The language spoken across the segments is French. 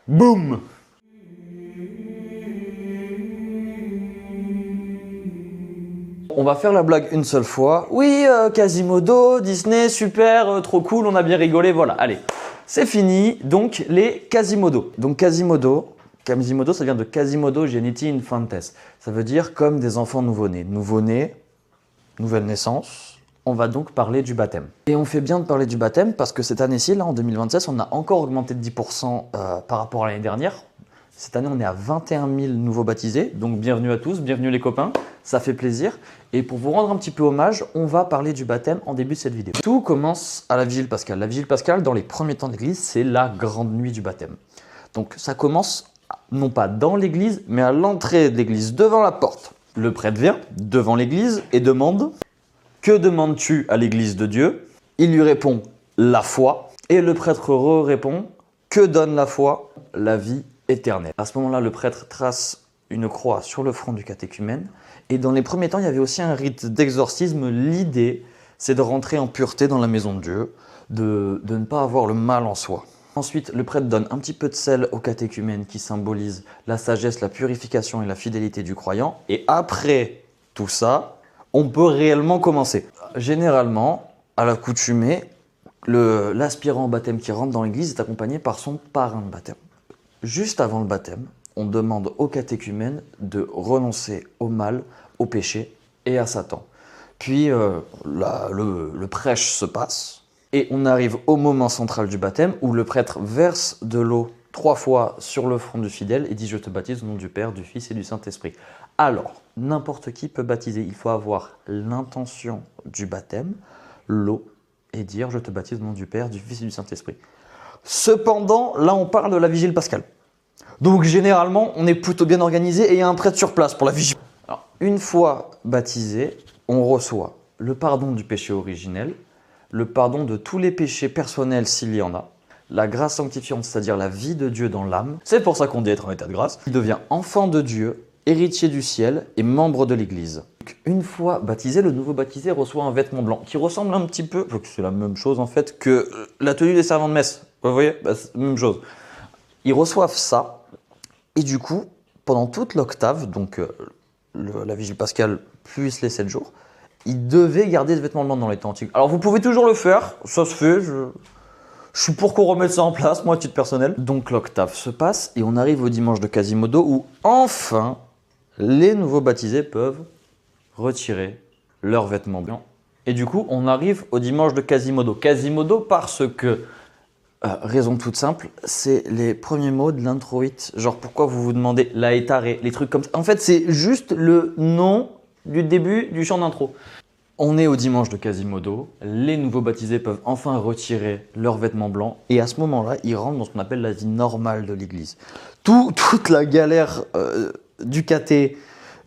Boum! On va faire la blague une seule fois. Oui, Quasimodo, Disney, super, trop cool, on a bien rigolé, voilà. Allez, c'est fini. Donc, les Quasimodo. Donc, Quasimodo, ça vient de Quasimodo Geniti Infantes. Ça veut dire comme des enfants nouveau-nés. Nouveau-né, nouvelle naissance. On va donc parler du baptême. Et on fait bien de parler du baptême parce que cette année-ci, là, en 2026, on a encore augmenté de 10% par rapport à l'année dernière. Cette année, on est à 21 000 nouveaux baptisés. Donc, bienvenue à tous, bienvenue les copains. Ça fait plaisir. Et pour vous rendre un petit peu hommage, on va parler du baptême en début de cette vidéo. Tout commence à la Vigile Pascale. La Vigile Pascale, dans les premiers temps de l'Église, c'est la grande nuit du baptême. Donc, ça commence non pas dans l'Église, mais à l'entrée de l'Église, devant la porte. Le prêtre vient devant l'Église et demande: que demandes-tu à l'Église de Dieu? Il lui répond: la foi. Et le prêtre répond: que donne la foi? La vie éternelle. À ce moment-là, le prêtre trace une croix sur le front du catéchumène. Et dans les premiers temps, il y avait aussi un rite d'exorcisme. L'idée, c'est de rentrer en pureté dans la maison de Dieu, de ne pas avoir le mal en soi. Ensuite, le prêtre donne un petit peu de sel au catéchumène qui symbolise la sagesse, la purification et la fidélité du croyant. Et après tout ça, on peut réellement commencer. Généralement, à l'accoutumée, l'aspirant au baptême qui rentre dans l'église est accompagné par son parrain de baptême. Juste avant le baptême, on demande au catéchumène de renoncer au mal, au péché et à Satan. Puis le prêche se passe et on arrive au moment central du baptême où le prêtre verse de l'eau 3 fois sur le front du fidèle et dit: je te baptise au nom du Père, du Fils et du Saint-Esprit. Alors, n'importe qui peut baptiser. Il faut avoir l'intention du baptême, l'eau, et dire: je te baptise au nom du Père, du Fils et du Saint-Esprit. Cependant, là, on parle de la Vigile Pascale. Donc, généralement, on est plutôt bien organisé et il y a un prêtre sur place pour la Vigile. Alors, une fois baptisé, on reçoit le pardon du péché originel, le pardon de tous les péchés personnels s'il y en a, la grâce sanctifiante, c'est-à-dire la vie de Dieu dans l'âme. C'est pour ça qu'on dit être en état de grâce. Il devient enfant de Dieu, héritier du ciel et membre de l'Église. Une fois baptisé, le nouveau baptisé reçoit un vêtement blanc qui ressemble un petit peu, c'est la même chose en fait, que la tenue des servants de messe. Vous voyez, c'est la même chose. Ils reçoivent ça et du coup, pendant toute l'octave, donc la Vigile Pascale plus les 7 jours, ils devaient garder ce vêtement blanc dans les temps antiques. Alors vous pouvez toujours le faire, ça se fait, je suis pour qu'on remette ça en place, moi à titre personnel. Donc l'octave se passe et on arrive au dimanche de Quasimodo où enfin les nouveaux baptisés peuvent retirer leurs vêtements blancs. Et du coup, on arrive au dimanche de Quasimodo. Quasimodo parce que, raison toute simple, c'est les premiers mots de l'introïte. Genre pourquoi vous vous demandez laetare, les trucs comme ça. En fait, c'est juste le nom du début du chant d'intro. On est au dimanche de Quasimodo, les nouveaux baptisés peuvent enfin retirer leurs vêtements blancs et à ce moment-là, ils rentrent dans ce qu'on appelle la vie normale de l'Église. Toute la galère du caté,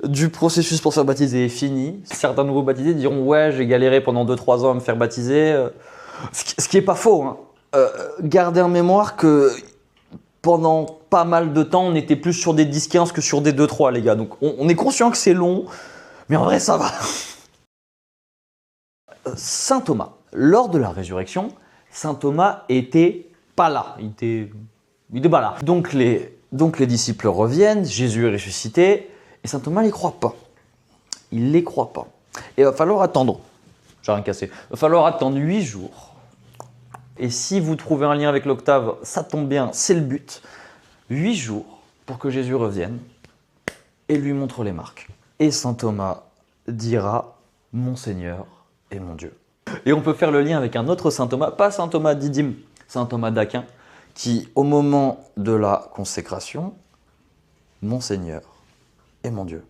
du processus pour se faire baptiser est finie. Certains nouveaux baptisés diront « ouais, j'ai galéré pendant 2-3 ans à me faire baptiser », ce qui n'est pas faux. Hein. Gardez en mémoire que pendant pas mal de temps, on était plus sur des 10-15 que sur des 2-3 les gars. Donc on est conscient que c'est long, mais en vrai ça va. Saint Thomas, lors de la résurrection, Saint Thomas était pas là, il était pas là. Donc les disciples reviennent, Jésus est ressuscité, et Saint Thomas ne les croit pas. Il ne les croit pas. Et il va falloir attendre, j'ai rien cassé, il va falloir attendre 8 jours. Et si vous trouvez un lien avec l'octave, ça tombe bien, c'est le but. 8 jours pour que Jésus revienne et lui montre les marques. Et Saint Thomas dira « Mon Seigneur et mon Dieu ». Et on peut faire le lien avec un autre Saint Thomas, pas Saint Thomas Didyme, Saint Thomas d'Aquin, qui au moment de la consécration, « Mon Seigneur et mon Dieu ».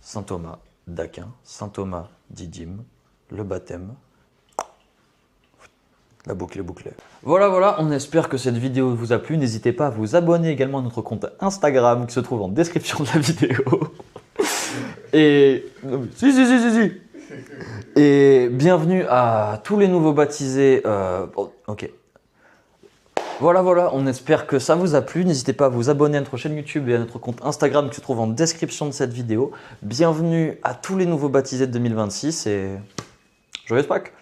Saint Thomas d'Aquin, Saint Thomas Didyme, le baptême, la boucle est bouclée. Voilà, on espère que cette vidéo vous a plu. N'hésitez pas à vous abonner également à notre compte Instagram qui se trouve en description de la vidéo. Et... Si. Et bienvenue à tous les nouveaux baptisés. Ok. Voilà, on espère que ça vous a plu. N'hésitez pas à vous abonner à notre chaîne YouTube et à notre compte Instagram qui se trouve en description de cette vidéo. Bienvenue à tous les nouveaux baptisés de 2026 et joyeuse Pâques!